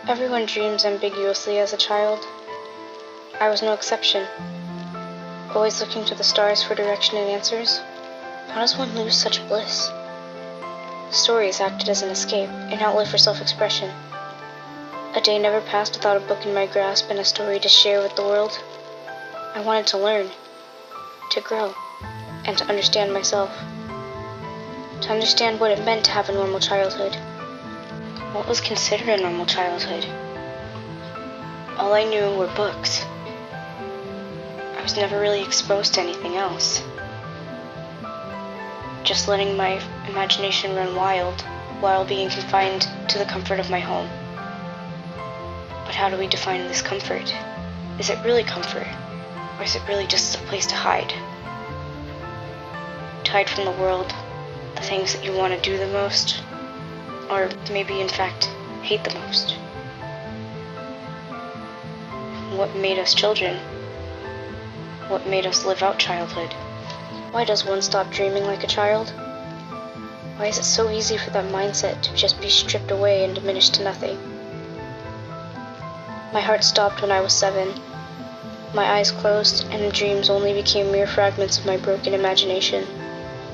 Everyone dreams ambiguously as a child. I was no exception. Always looking to the stars for direction and answers. How does one lose such bliss? Stories acted as an escape, an outlet for self-expression. A day never passed without a book in my grasp and a story to share with the world. I wanted to learn, to grow, and to understand myself. To understand what it meant to have a normal childhood. What was considered a normal childhood? All I knew were books. I was never really exposed to anything else. Just letting my imagination run wild while being confined to the comfort of my home. But how do we define this comfort? Is it really comfort? Or is it really just a place to hide? To hide from the world, the things that you want to do the most, or maybe in fact hate the most. What made us children? What made us live out childhood? Why does one stop dreaming like a child? Why is it so easy for that mindset to just be stripped away and diminished to nothing? My heart stopped when I was 7. My eyes closed, and dreams only became mere fragments of my broken imagination.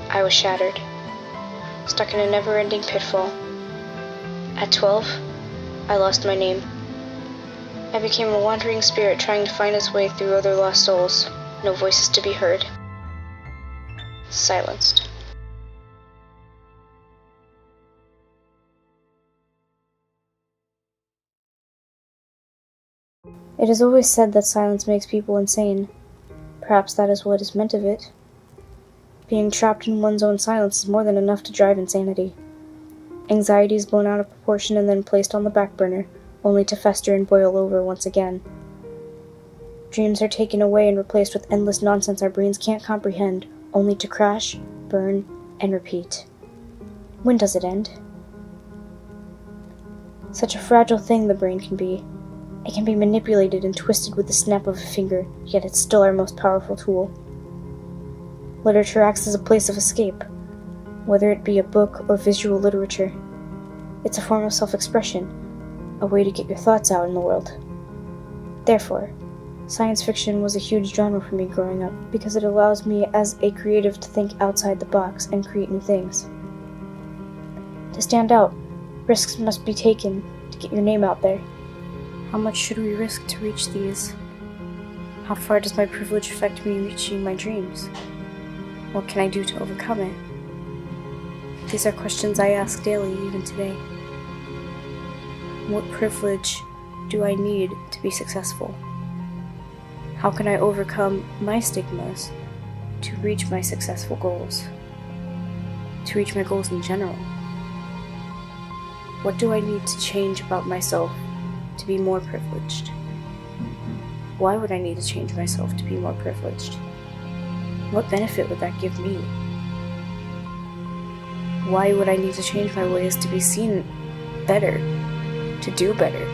I was shattered, stuck in a never-ending pitfall. At 12, I lost my name. I became a wandering spirit trying to find its way through other lost souls. No voices to be heard. Silenced. It is always said that silence makes people insane. Perhaps that is what is meant of it. Being trapped in one's own silence is more than enough to drive insanity. Anxiety is blown out of proportion and then placed on the back burner, only to fester and boil over once again. Dreams are taken away and replaced with endless nonsense our brains can't comprehend, only to crash, burn, and repeat. When does it end? Such a fragile thing the brain can be. It can be manipulated and twisted with the snap of a finger, yet it's still our most powerful tool. Literature acts as a place of escape, whether it be a book or visual literature. It's a form of self-expression, a way to get your thoughts out in the world. Therefore, science fiction was a huge genre for me growing up because it allows me as a creative to think outside the box and create new things. To stand out, risks must be taken to get your name out there. How much should we risk to reach these? How far does my privilege affect me reaching my dreams? What can I do to overcome it? These are questions I ask daily, even today. What privilege do I need to be successful? How can I overcome my stigmas to reach my successful goals? To reach my goals in general? What do I need to change about myself to be more privileged? Why would I need to change myself to be more privileged? What benefit would that give me? Why would I need to change my ways to be seen better, to do better,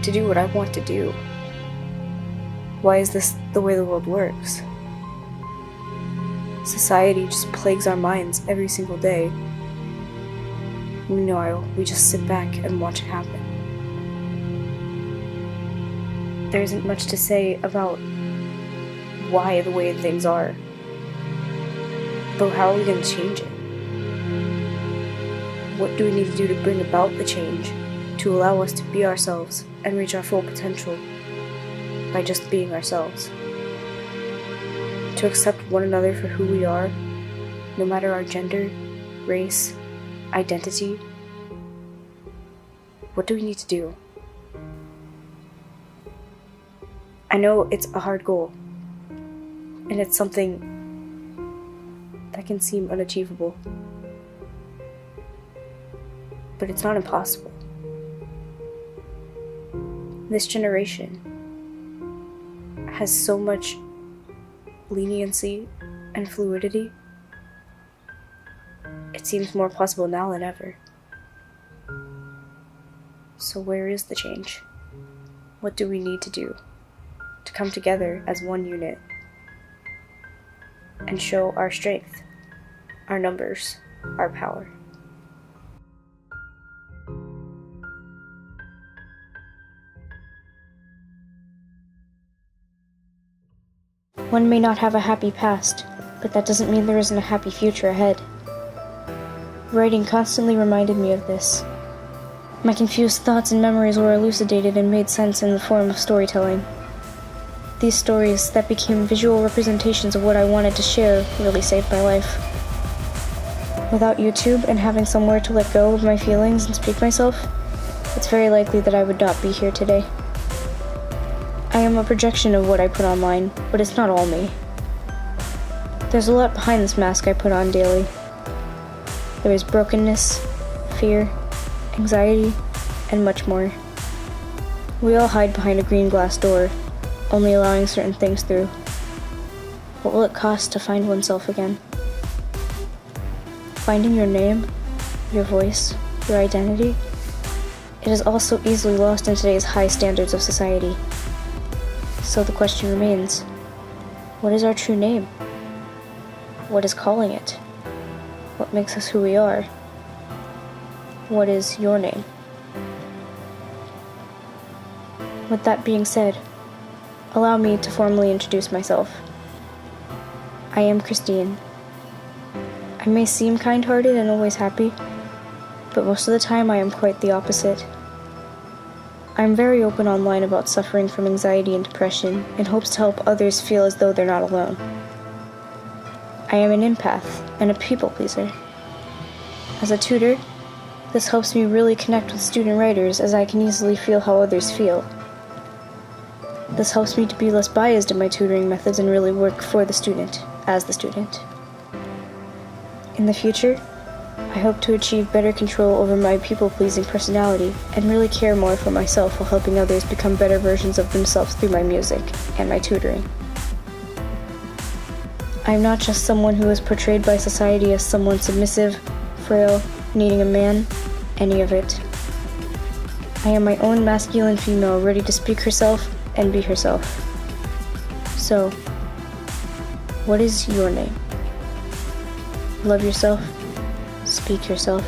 to do what I want to do? Why is this the way the world works? Society just plagues our minds every single day. Meanwhile, we just sit back and watch it happen. There isn't much to say about why the way things are. Though how are we going to change it? What do we need to do to bring about the change, to allow us to be ourselves and reach our full potential by just being ourselves? To accept one another for who we are, no matter our gender, race, identity. What do we need to do? I know it's a hard goal, and it's something that can seem unachievable, but it's not impossible. This generation has so much leniency and fluidity. It seems more possible now than ever. So where is the change? What do we need to do to come together as one unit and show our strength, our numbers, our power? One may not have a happy past, but that doesn't mean there isn't a happy future ahead. Writing constantly reminded me of this. My confused thoughts and memories were elucidated and made sense in the form of storytelling. These stories that became visual representations of what I wanted to share really saved my life. Without YouTube and having somewhere to let go of my feelings and speak myself, it's very likely that I would not be here today. I am a projection of what I put online, but it's not all me. There's a lot behind this mask I put on daily. There is brokenness, fear, anxiety, and much more. We all hide behind a green glass door, only allowing certain things through. What will it cost to find oneself again? Finding your name, your voice, your identity? It is all so easily lost in today's high standards of society. So the question remains, what is our true name? What is calling it? What makes us who we are? What is your name? With that being said, allow me to formally introduce myself. I am Christine. I may seem kind-hearted and always happy, but most of the time I am quite the opposite. I am very open online about suffering from anxiety and depression in hopes to help others feel as though they're not alone. I am an empath and a people pleaser. As a tutor, this helps me really connect with student writers as I can easily feel how others feel. This helps me to be less biased in my tutoring methods and really work for the student, as the student. In the future, I hope to achieve better control over my people-pleasing personality and really care more for myself while helping others become better versions of themselves through my music and my tutoring. I am not just someone who is portrayed by society as someone submissive, frail, needing a man, any of it. I am my own masculine female ready to speak herself and be herself. So, what is your name? Love yourself, speak yourself,